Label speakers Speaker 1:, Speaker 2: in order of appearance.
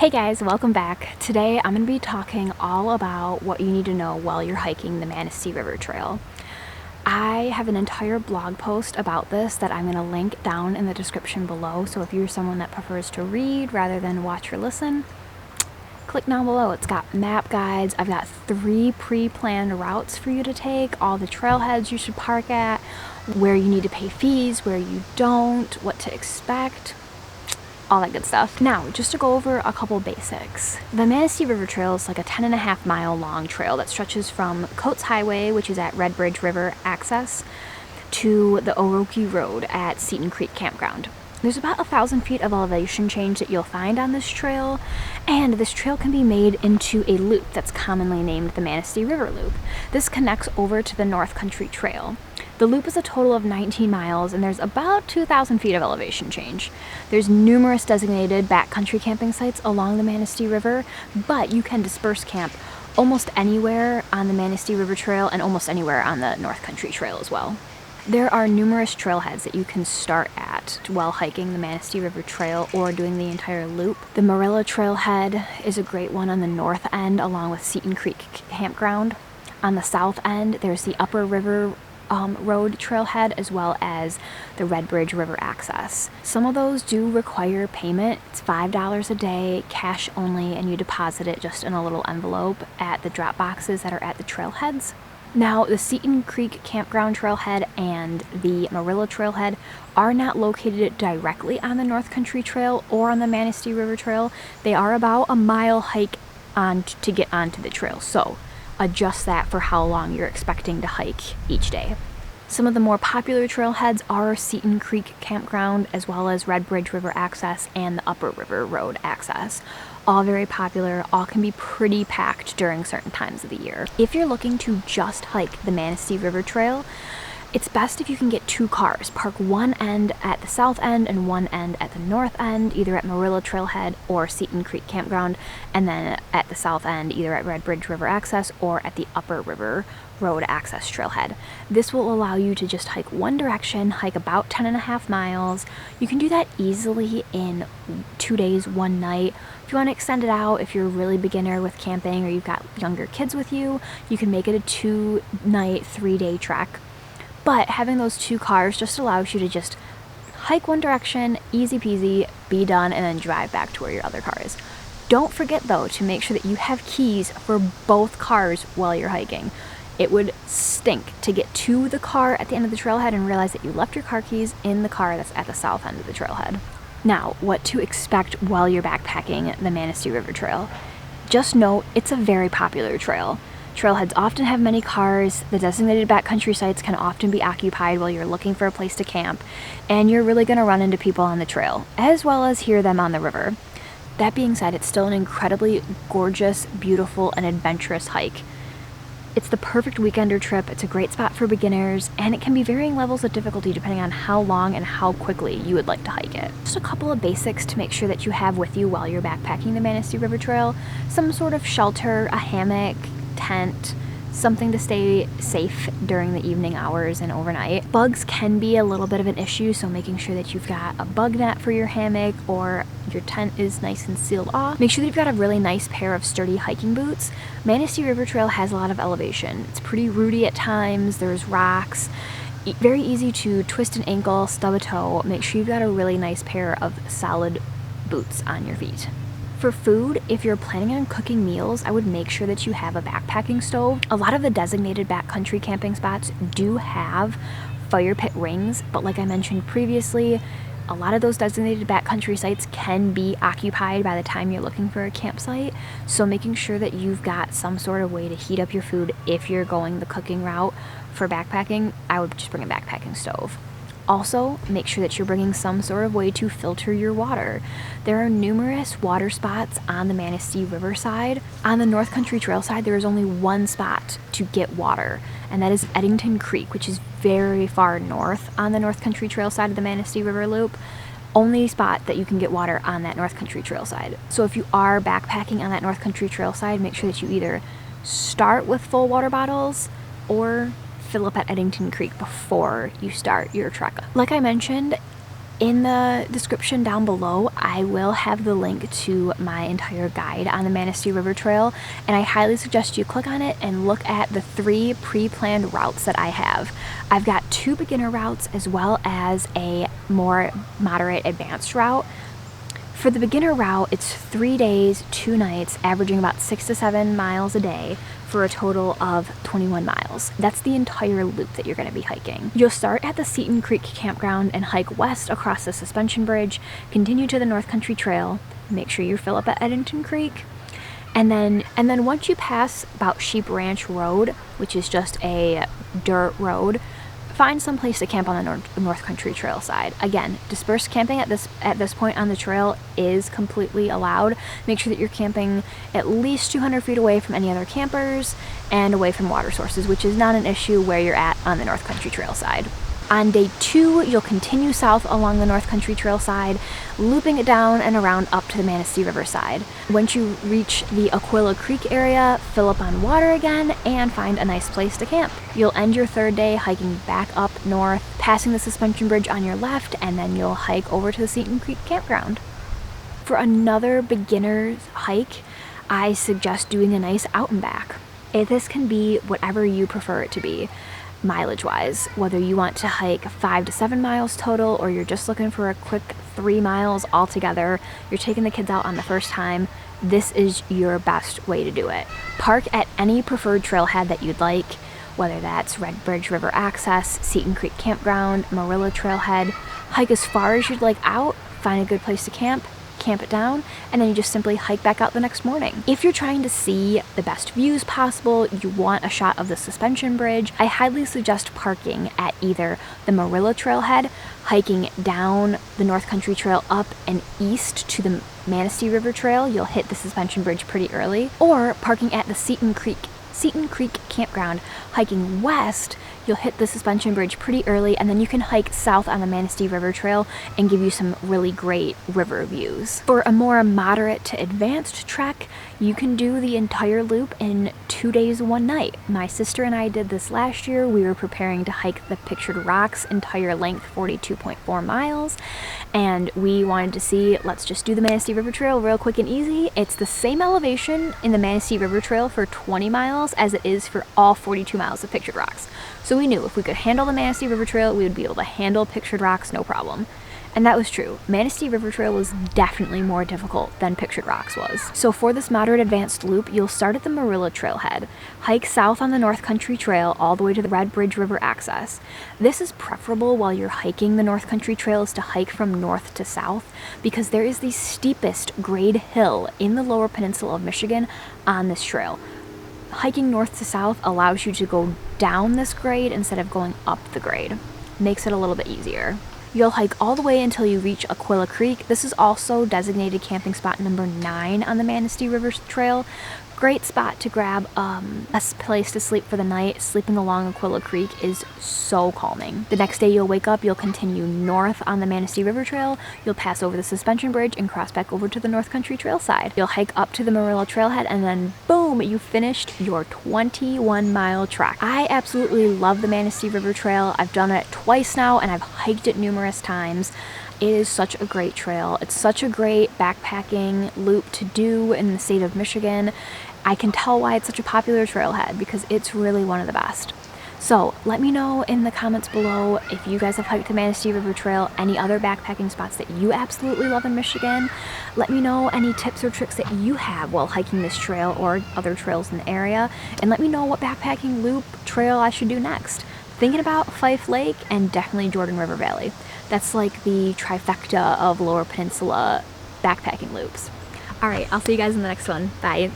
Speaker 1: Hey guys, welcome back. Today I'm going to be talking all about what you need to know while you're hiking the Manistee River Trail. I have an entire blog post about this that I'm going to link down in the description below, so if you're someone that prefers to read rather than watch or listen, click down below. It's got map guides. I've got 3 pre-planned routes for you to take, all the trailheads you should park at, where you need to pay fees, where you don't, what to expect, all that good stuff. Now, just to go over a couple basics. The Manistee River Trail is like a 10.5 mile long trail that stretches from Coates Highway, which is at Red Bridge River access, to the Oroki Road at Seton Creek Campground. There's about 1,000 feet of elevation change that you'll find on this trail, and this trail can be made into a loop that's commonly named the Manistee River Loop. This connects over to the North Country Trail. The loop is a total of 19 miles, and there's about 2,000 feet of elevation change. There's numerous designated backcountry camping sites along the Manistee River, but you can disperse camp almost anywhere on the Manistee River Trail and almost anywhere on the North Country Trail as well. There are numerous trailheads that you can start at while hiking the Manistee River Trail or doing the entire loop. The Marilla Trailhead is a great one on the north end along with Seton Creek Campground. On the south end, there's the Upper River Road trailhead, as well as the Red Bridge River access. Some of those do require payment. It's $5 a day, cash only, and you deposit it just in a little envelope at the drop boxes that are at the trailheads. Now, the Seton Creek Campground Trailhead and the Marilla Trailhead are not located directly on the North Country Trail or on the Manistee River Trail. They are about a mile hike to get onto the trail, so adjust that for how long you're expecting to hike each day. Some of the more popular trailheads are Seton Creek Campground, as well as Red Bridge River access and the Upper River Road access. All very popular, all can be pretty packed during certain times of the year. If you're looking to just hike the Manistee River Trail, it's best if you can get 2 cars. Park one end at the south end and one end at the north end, either at Marilla Trailhead or Seton Creek Campground, and then at the south end, either at Red Bridge River Access or at the Upper River Road Access Trailhead. This will allow you to just hike one direction, hike about 10.5 miles. You can do that easily in 2 days, 1 night. If you want to extend it out, if you're a really beginner with camping or you've got younger kids with you, you can make it a 2-night, 3-day trek. But having those 2 cars just allows you to just hike one direction, easy peasy, be done, and then drive back to where your other car is. Don't forget though to make sure that you have keys for both cars while you're hiking. It would stink to get to the car at the end of the trailhead and realize that you left your car keys in the car that's at the south end of the trailhead. Now, what to expect while you're backpacking the Manistee River Trail. Just note, it's a very popular trail. Trailheads often have many cars, the designated backcountry sites can often be occupied while you're looking for a place to camp, and you're really going to run into people on the trail, as well as hear them on the river. That being said, it's still an incredibly gorgeous, beautiful, and adventurous hike. It's the perfect weekender trip, it's a great spot for beginners, and it can be varying levels of difficulty depending on how long and how quickly you would like to hike it. Just a couple of basics to make sure that you have with you while you're backpacking the Manistee River Trail. Some sort of shelter, a hammock, tent, something to stay safe during the evening hours and overnight. Bugs can be a little bit of an issue, so making sure that you've got a bug net for your hammock or your tent is nice and sealed off. Make sure that you've got a really nice pair of sturdy hiking boots. Manistee River Trail has a lot of elevation. It's pretty rooty at times, there's rocks. Very easy to twist an ankle, stub a toe. Make sure you've got a really nice pair of solid boots on your feet. For food, if you're planning on cooking meals, I would make sure that you have a backpacking stove. A lot of the designated backcountry camping spots do have fire pit rings, but like I mentioned previously, a lot of those designated backcountry sites can be occupied by the time you're looking for a campsite, so making sure that you've got some sort of way to heat up your food if you're going the cooking route for backpacking, I would just bring a backpacking stove. Also, make sure that you're bringing some sort of way to filter your water. There are numerous water spots on the Manistee River side. On the North Country Trail side, there is only one spot to get water, and that is Eddington Creek, which is very far north on the North Country Trail side of the Manistee River Loop. Only spot that you can get water on that North Country Trail side. So if you are backpacking on that North Country Trail side, make sure that you either start with full water bottles or fill up at Eddington Creek before you start your trek. Like I mentioned, In the description down below, I will have the link to my entire guide on the Manistee River Trail, and I highly suggest you click on it and look at the 3 pre-planned routes that I have. I've got 2 beginner routes as well as a more moderate advanced route. For the beginner route, it's 3 days, 2 nights, averaging about 6 to 7 miles a day for a total of 21 miles. That's the entire loop that you're going to be hiking. You'll start at the Seton Creek campground and hike west across the suspension bridge, continue to the North Country Trail, make sure you fill up at Edenton Creek, and then once you pass about Sheep Ranch Road, which is just a dirt road, find some place to camp on the North Country Trail side. Again, dispersed camping at this point on the trail is completely allowed. Make sure that you're camping at least 200 feet away from any other campers and away from water sources, which is not an issue where you're at on the North Country Trail side. On day 2, you'll continue south along the North Country Trail side, looping it down and around up to the Manistee River side. Once you reach the Aquila Creek area, fill up on water again and find a nice place to camp. You'll end your 3rd day hiking back up north, passing the suspension bridge on your left, and then you'll hike over to the Seton Creek campground. For another beginner's hike, I suggest doing a nice out and back. This can be whatever you prefer it to be. Mileage-wise, whether you want to hike 5 to 7 miles total or you're just looking for a quick 3 miles altogether, you're taking the kids out on the first time, this is your best way to do it. Park at any preferred trailhead that you'd like, whether that's Red Bridge River Access, Seton Creek Campground, Marilla Trailhead. Hike as far as you'd like out, find a good place to camp it down, and then you just simply hike back out the next morning. If you're trying to see the best views possible, you want a shot of the suspension bridge, I highly suggest parking at either the Marilla Trailhead, hiking down the North Country Trail up and east to the Manistee River Trail. You'll hit the suspension bridge pretty early, or parking at the Seton Creek campground, hiking west. You'll hit the suspension bridge pretty early, and then you can hike south on the Manistee River Trail and give you some really great river views. For a more moderate to advanced trek, you can do the entire loop in 2 days, 1 night. My sister and I did this last year. We were preparing to hike the Pictured Rocks entire length, 42.4 miles, and we wanted to see, let's just do the Manistee River Trail real quick and easy. It's the same elevation in the Manistee River Trail for 20 miles as it is for all 42 miles of Pictured Rocks. So we knew if we could handle the Manistee River Trail, we would be able to handle Pictured Rocks no problem. And that was true. Manistee River Trail was definitely more difficult than Pictured Rocks was. So for this moderate advanced loop, you'll start at the Marilla Trailhead, hike south on the North Country Trail all the way to the Red Bridge River Access. This is preferable while you're hiking the North Country Trail is to hike from north to south, because there is the steepest grade hill in the lower peninsula of Michigan on this trail. Hiking north to south allows you to go down this grade instead of going up the grade. Makes it a little bit easier. You'll hike all the way until you reach Aquila Creek. This is also designated camping spot number 9 on the Manistee River Trail. Great spot to grab a place to sleep for the night. Sleeping along Aquila Creek is so calming. The next day you'll wake up, you'll continue north on the Manistee River Trail, you'll pass over the suspension bridge and cross back over to the North Country Trail side. You'll hike up to the Marilla Trailhead, and then boom, you finished your 21-mile trek. I absolutely love the Manistee River Trail. I've done it twice now and I've hiked it numerous times. It is such a great trail. It's such a great backpacking loop to do in the state of Michigan. I can tell why it's such a popular trailhead, because it's really one of the best. So let me know in the comments below if you guys have hiked the Manistee River Trail, any other backpacking spots that you absolutely love in Michigan. Let me know any tips or tricks that you have while hiking this trail or other trails in the area. And let me know what backpacking loop trail I should do next. Thinking about Fife Lake and definitely Jordan River Valley. That's like the trifecta of Lower Peninsula backpacking loops. All right, I'll see you guys in the next one. Bye.